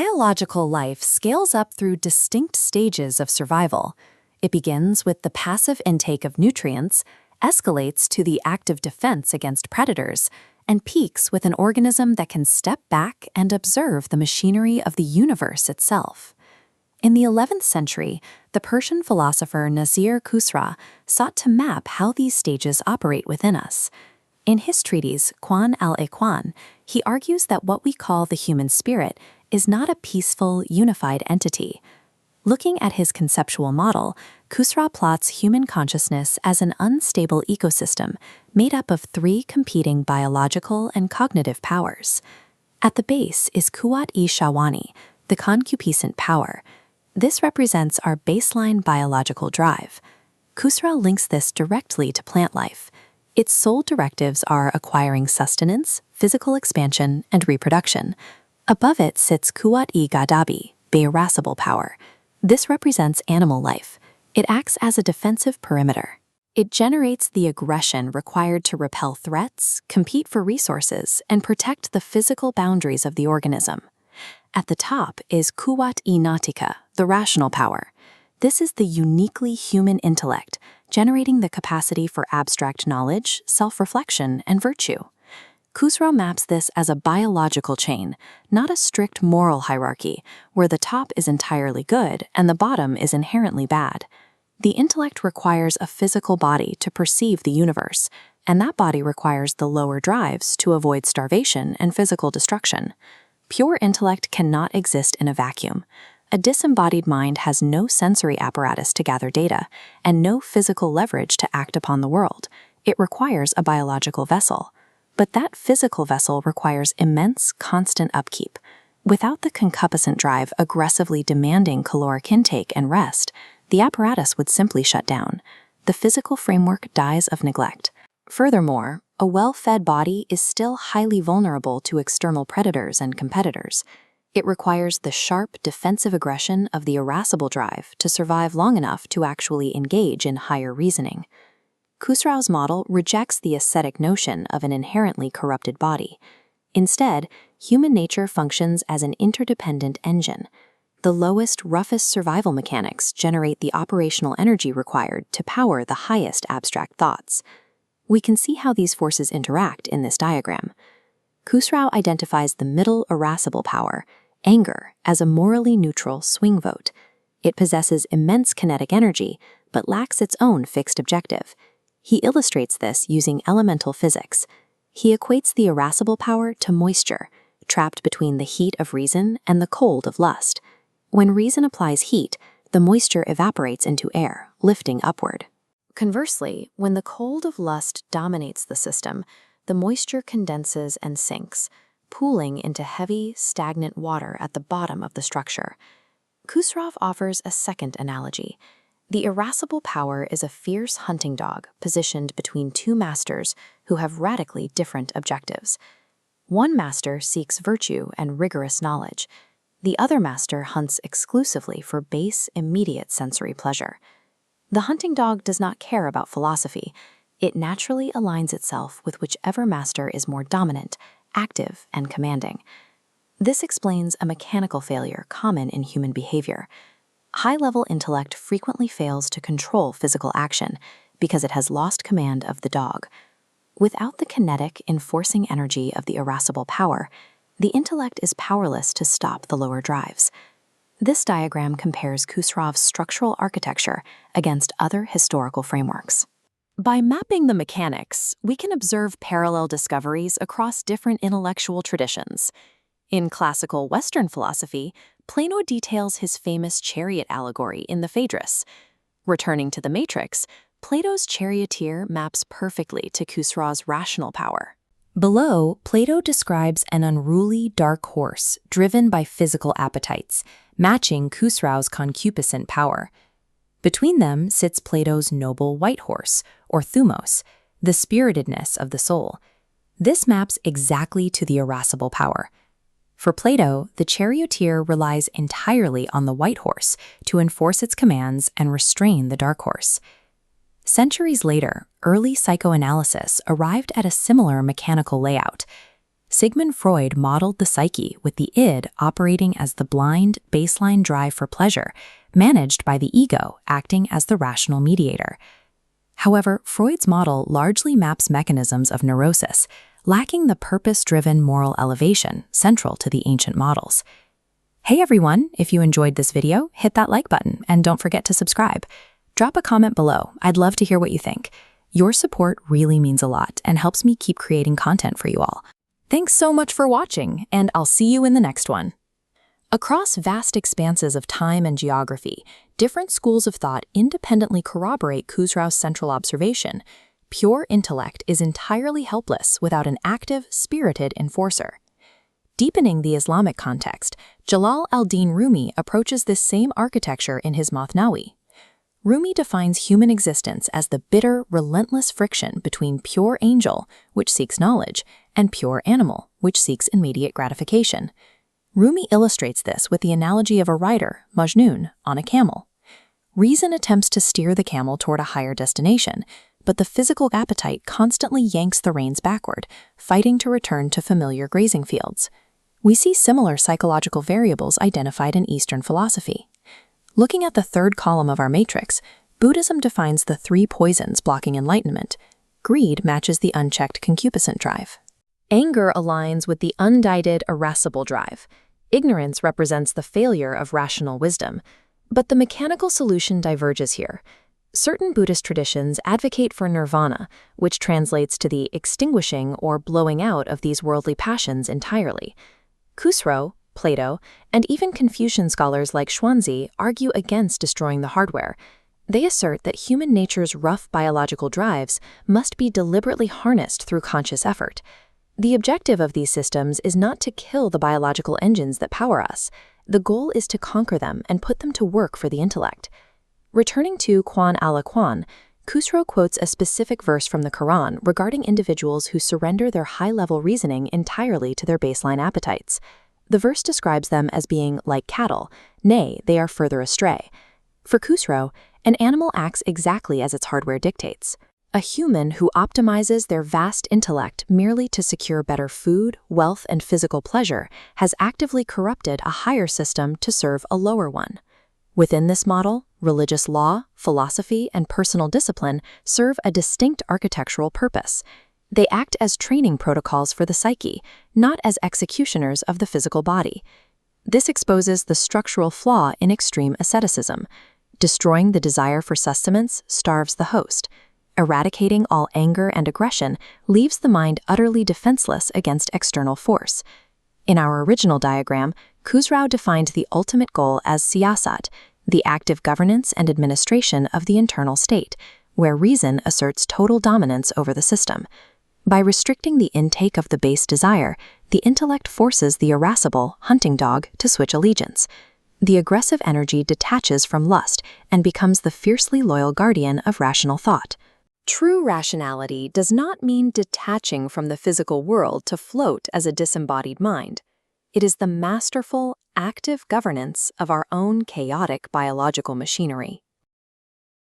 Biological life scales up through distinct stages of survival. It begins with the passive intake of nutrients, escalates to the active defense against predators, and peaks with an organism that can step back and observe the machinery of the universe itself. In the 11th century, the Persian philosopher Nasir Khusraw sought to map how these stages operate within us. In his treatise, Khwan al-Akhawan, he argues that what we call the human spirit is not a peaceful, unified entity. Looking at his conceptual model, Khusraw plots human consciousness as an unstable ecosystem made up of three competing biological and cognitive powers. At the base is Quwwat-e-Shahwani, the concupiscent power. This represents our baseline biological drive. Khusraw links this directly to plant life. Its sole directives are acquiring sustenance, physical expansion, and reproduction. Above it sits Quwwat-e-Ghadabi, the irascible power. This represents animal life. It acts as a defensive perimeter. It generates the aggression required to repel threats, compete for resources, and protect the physical boundaries of the organism. At the top is Quwwat-e-Natika, the rational power. This is the uniquely human intellect, generating the capacity for abstract knowledge, self-reflection, and virtue. Khusraw maps this as a biological chain, not a strict moral hierarchy, where the top is entirely good and the bottom is inherently bad. The intellect requires a physical body to perceive the universe, and that body requires the lower drives to avoid starvation and physical destruction. Pure intellect cannot exist in a vacuum. A disembodied mind has no sensory apparatus to gather data and no physical leverage to act upon the world. It requires a biological vessel. But that physical vessel requires immense, constant upkeep. Without the concupiscent drive aggressively demanding caloric intake and rest, the apparatus would simply shut down. The physical framework dies of neglect. Furthermore, a well-fed body is still highly vulnerable to external predators and competitors. It requires the sharp, defensive aggression of the irascible drive to survive long enough to actually engage in higher reasoning. Khusraw's model rejects the ascetic notion of an inherently corrupted body. Instead, human nature functions as an interdependent engine. The lowest, roughest survival mechanics generate the operational energy required to power the highest abstract thoughts. We can see how these forces interact in this diagram. Khusraw identifies the middle irascible power, anger, as a morally neutral swing vote. It possesses immense kinetic energy, but lacks its own fixed objective. He illustrates this using elemental physics. He equates the irascible power to moisture, trapped between the heat of reason and the cold of lust. When reason applies heat, the moisture evaporates into air, lifting upward. Conversely, when the cold of lust dominates the system, the moisture condenses and sinks, pooling into heavy, stagnant water at the bottom of the structure. Khusraw offers a second analogy. The irascible power is a fierce hunting dog positioned between two masters who have radically different objectives. One master seeks virtue and rigorous knowledge. The other master hunts exclusively for base, immediate sensory pleasure. The hunting dog does not care about philosophy. It naturally aligns itself with whichever master is more dominant, active, and commanding. This explains a mechanical failure common in human behavior. High-level intellect frequently fails to control physical action because it has lost command of the dog. Without the kinetic, enforcing energy of the irascible power, the intellect is powerless to stop the lower drives. This diagram compares Khusraw's structural architecture against other historical frameworks. By mapping the mechanics, we can observe parallel discoveries across different intellectual traditions. In classical Western philosophy, Plato details his famous chariot allegory in the Phaedrus. Returning to the Matrix, Plato's charioteer maps perfectly to Khusraw's rational power. Below, Plato describes an unruly, dark horse driven by physical appetites, matching Khusraw's concupiscent power. Between them sits Plato's noble white horse, or thumos, the spiritedness of the soul. This maps exactly to the irascible power. For Plato, the charioteer relies entirely on the white horse to enforce its commands and restrain the dark horse. Centuries later, early psychoanalysis arrived at a similar mechanical layout. Sigmund Freud modeled the psyche with the id operating as the blind, baseline drive for pleasure, managed by the ego acting as the rational mediator. However, Freud's model largely maps mechanisms of neurosis, lacking the purpose-driven moral elevation central to the ancient models. Hey everyone, if you enjoyed this video, hit that like button and don't forget to subscribe. Drop a comment below. I'd love to hear what you think. Your support really means a lot and helps me keep creating content for you all. Thanks so much for watching, and I'll see you in the next one. Across vast expanses of time and geography, different schools of thought independently corroborate Khusraw's central observation. Pure intellect is entirely helpless without an active, spirited enforcer. Deepening the Islamic context, Jalal al-Din Rumi approaches this same architecture in his Mathnawi. Rumi defines human existence as the bitter, relentless friction between pure angel, which seeks knowledge, and pure animal, which seeks immediate gratification. Rumi illustrates this with the analogy of a rider, Majnun, on a camel. Reason attempts to steer the camel toward a higher destination, but the physical appetite constantly yanks the reins backward, fighting to return to familiar grazing fields. We see similar psychological variables identified in Eastern philosophy. Looking at the third column of our matrix, Buddhism defines the three poisons blocking enlightenment. Greed matches the unchecked concupiscent drive. Anger aligns with the undited, irascible drive. Ignorance represents the failure of rational wisdom. But the mechanical solution diverges here. Certain Buddhist traditions advocate for nirvana, which translates to the extinguishing or blowing out of these worldly passions entirely. Khusraw, Plato, and even Confucian scholars like Xuanzi argue against destroying the hardware. They assert that human nature's rough biological drives must be deliberately harnessed through conscious effort. The objective of these systems is not to kill the biological engines that power us. The goal is to conquer them and put them to work for the intellect. Returning to Khwan al-Akhawan, Khusraw quotes a specific verse from the Quran regarding individuals who surrender their high-level reasoning entirely to their baseline appetites. The verse describes them as being like cattle, nay, they are further astray. For Khusraw, an animal acts exactly as its hardware dictates. A human who optimizes their vast intellect merely to secure better food, wealth, and physical pleasure has actively corrupted a higher system to serve a lower one. Within this model, religious law, philosophy, and personal discipline serve a distinct architectural purpose. They act as training protocols for the psyche, not as executioners of the physical body. This exposes the structural flaw in extreme asceticism. Destroying the desire for sustenance starves the host. Eradicating all anger and aggression leaves the mind utterly defenseless against external force. In our original diagram, Khusraw defined the ultimate goal as siyasat, the active governance and administration of the internal state, where reason asserts total dominance over the system. By restricting the intake of the base desire, the intellect forces the irascible hunting dog to switch allegiance. The aggressive energy detaches from lust and becomes the fiercely loyal guardian of rational thought. True rationality does not mean detaching from the physical world to float as a disembodied mind. It is the masterful, active governance of our own chaotic biological machinery.